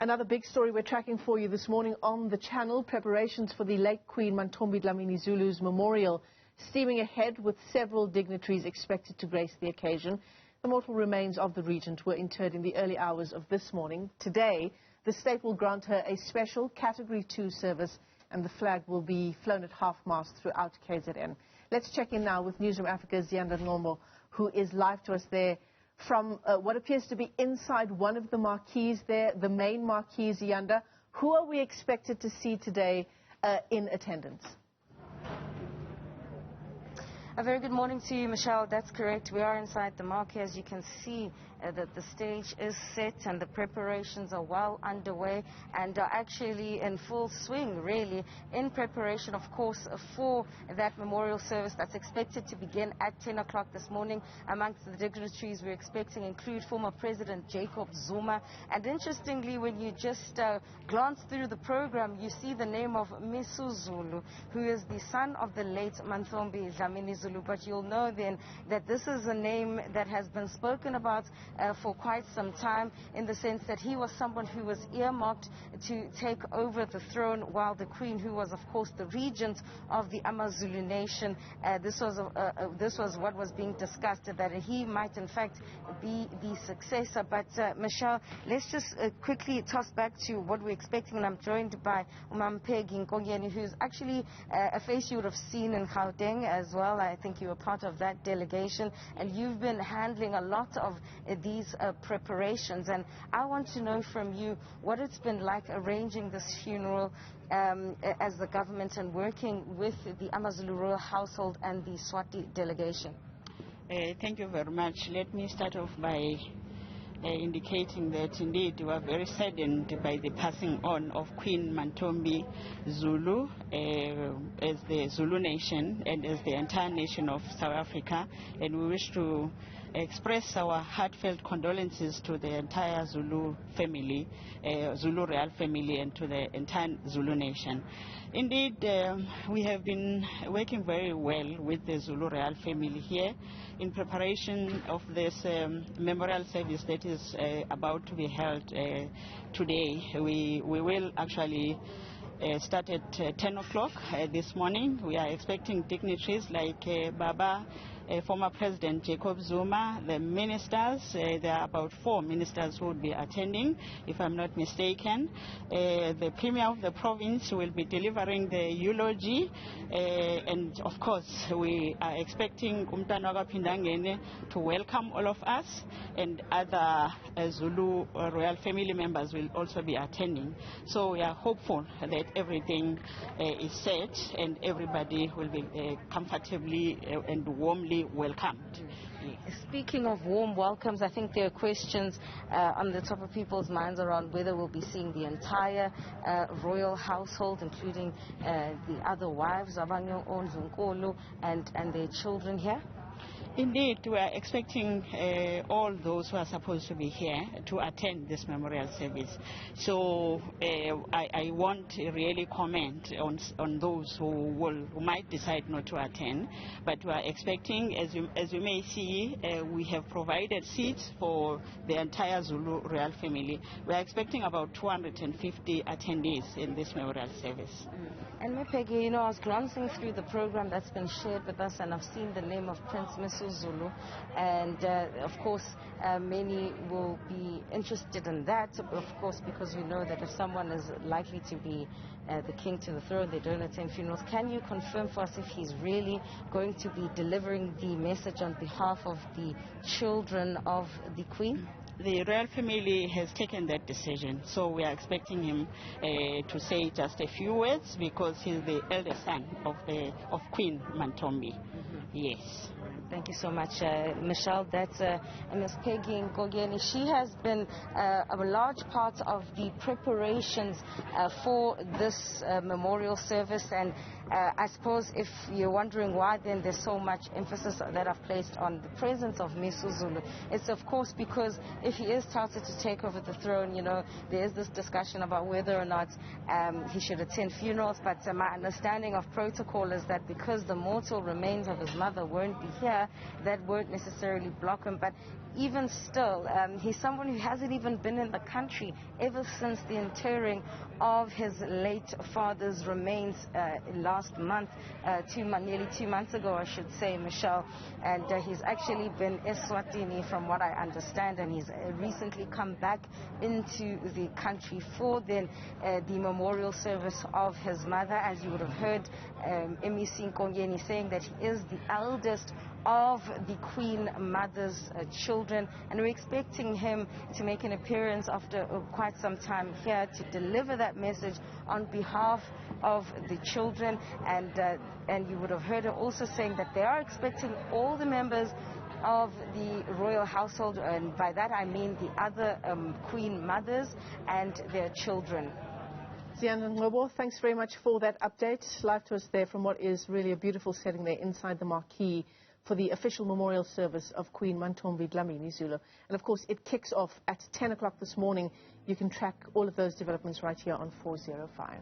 Another big story we're tracking for you this morning on the channel, preparations for the late Queen Mantfombi Dlamini Zulu's memorial steaming ahead with several dignitaries expected to grace the occasion. The mortal remains of the regent were interred in the early hours of this morning. Today, the state will grant her a special Category 2 service and the flag will be flown at half-mast throughout KZN. Let's check in now with Newzroom Africa's Ziyanda, who is live to us there from what appears to be inside one of the marquees there, the main marquee, Ziyanda. Who are we expected to see today in attendance? A very good morning to you, Michelle. That's correct. We are inside the marquee. As you can see, that the stage is set and the preparations are well underway and are actually in full swing, really, in preparation, of course, for that memorial service that's expected to begin at 10 o'clock this morning. Amongst the dignitaries we're expecting include former President Jacob Zuma. And interestingly, when you just glance through the program, you see the name of Zulu, who is the son of the late Mantfombi Dlamini Zulu. But you'll know then that this is a name that has been spoken about for quite some time, in the sense that he was someone who was earmarked to take over the throne while the Queen, who was of course the regent of the Zulu nation, this was what was being discussed, that he might in fact be the successor. But Michelle, let's just quickly toss back to what we're expecting. And I'm joined by Ngcobo, who's actually a face you would have seen in Gauteng as well. I think you were part of that delegation and you've been handling a lot of these preparations, and I want to know from you what it's been like arranging this funeral as the government and working with the Zulu royal household and the Swati delegation. Thank you very much. Let me start off by indicating that indeed we are very saddened by the passing on of Queen Mantfombi Zulu as the Zulu nation and as the entire nation of South Africa, and we wish to express our heartfelt condolences to the entire Zulu family, Zulu royal family, and to the entire Zulu nation. Indeed, we have been working very well with the Zulu royal family here in preparation of this memorial service that is about to be held today. We will actually start at 10 o'clock this morning. We are expecting dignitaries like Baba, former President Jacob Zuma, the ministers. There are about 4 ministers who will be attending, if I'm not mistaken. The Premier of the province will be delivering the eulogy, and of course we are expecting Umtana Pindangene to welcome all of us, and other Zulu royal family members will also be attending. So we are hopeful that everything is set and everybody will be comfortably and warmly welcomed. Speaking of warm welcomes, I think there are questions on the top of people's minds around whether we'll be seeing the entire royal household, including the other wives, Ngcobo, and their children here. Indeed, we are expecting all those who are supposed to be here to attend this memorial service. So I won't really comment on those who might decide not to attend, but we are expecting, as you may see, we have provided seats for the entire Zulu royal family. We are expecting about 250 attendees in this memorial service. And Peggy, I was glancing through the program that's been shared with us, and I've seen the name of Prince Zulu, and of course many will be interested in that, of course, because we know that if someone is likely to be the king to the throne, they don't attend funerals. Can you confirm for us if he's really going to be delivering the message on behalf of the children of the Queen? The royal family has taken that decision, so we are expecting him to say just a few words, because he's the eldest son of Queen Mantfombi. Yes. Thank you so much, Michelle. That's Ms. Peggy Ngcobo. She has been a large part of the preparations for this memorial service, and I suppose if you're wondering why then there's so much emphasis that I've placed on the presence of Zulu, it's of course because if he is touted to take over the throne, there is this discussion about whether or not he should attend funerals, but my understanding of protocol is that because the mortal remains of his mother won't be here, here that won't necessarily block him. But even still, he's someone who hasn't even been in the country ever since the interring of his late father's remains last month, nearly 2 months ago, I should say, Michelle. And he's actually been Eswatini, from what I understand, and he's recently come back into the country for the memorial service of his mother. As you would have heard, Emisi Nkongeni saying that he is the eldest of the Queen Mother's children, and we're expecting him to make an appearance after quite some time here to deliver that message on behalf of the children. And you would have heard her also saying that they are expecting all the members of the royal household, and by that I mean the other Queen Mothers and their children. Ziyanda and Ngcobo, thanks very much for that update. Live to us there from what is really a beautiful setting there inside the marquee for the official memorial service of Queen Mantfombi Dlamini Zulu. And of course, it kicks off at 10 o'clock this morning. You can track all of those developments right here on 405.